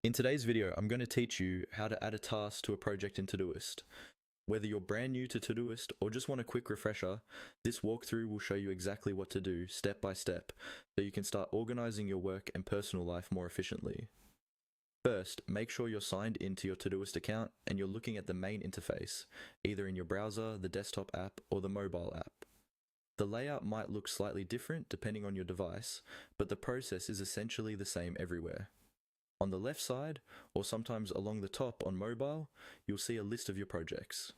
In today's video, I'm going to teach you how to add a task to a project in Todoist. Whether you're brand new to Todoist or just want a quick refresher, this walkthrough will show you exactly what to do step by step so you can start organizing your work and personal life more efficiently. First, make sure you're signed into your Todoist account and you're looking at the main interface, either in your browser, the desktop app, or the mobile app. The layout might look slightly different depending on your device, but the process is essentially the same everywhere. On the left side, or sometimes along the top on mobile, you'll see a list of your projects.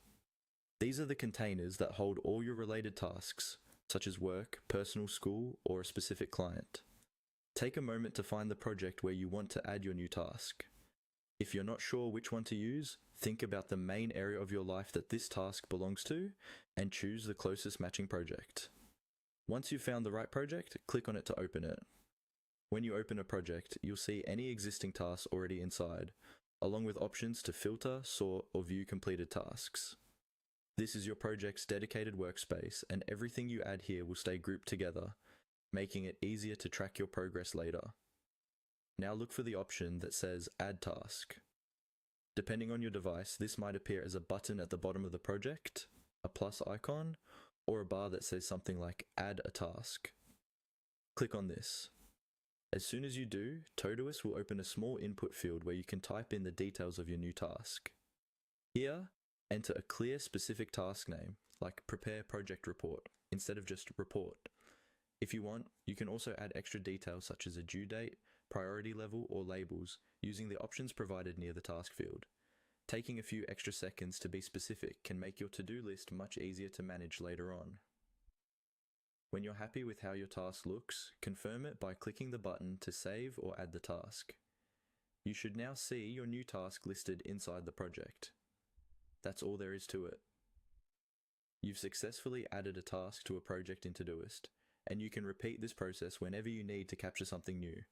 These are the containers that hold all your related tasks, such as work, personal, school, or a specific client. Take a moment to find the project where you want to add your new task. If you're not sure which one to use, think about the main area of your life that this task belongs to, and choose the closest matching project. Once you've found the right project, click on it to open it. When you open a project, you'll see any existing tasks already inside, along with options to filter, sort, or view completed tasks. This is your project's dedicated workspace, and everything you add here will stay grouped together, making it easier to track your progress later. Now look for the option that says Add Task. Depending on your device, this might appear as a button at the bottom of the project, a plus icon, or a bar that says something like Add a Task. Click on this. As soon as you do, Todoist will open a small input field where you can type in the details of your new task. Here, enter a clear specific task name, like Prepare Project Report, instead of just Report. If you want, you can also add extra details such as a due date, priority level, or labels using the options provided near the task field. Taking a few extra seconds to be specific can make your to-do list much easier to manage later on. When you're happy with how your task looks, confirm it by clicking the button to save or add the task. You should now see your new task listed inside the project. That's all there is to it. You've successfully added a task to a project in Todoist, and you can repeat this process whenever you need to capture something new.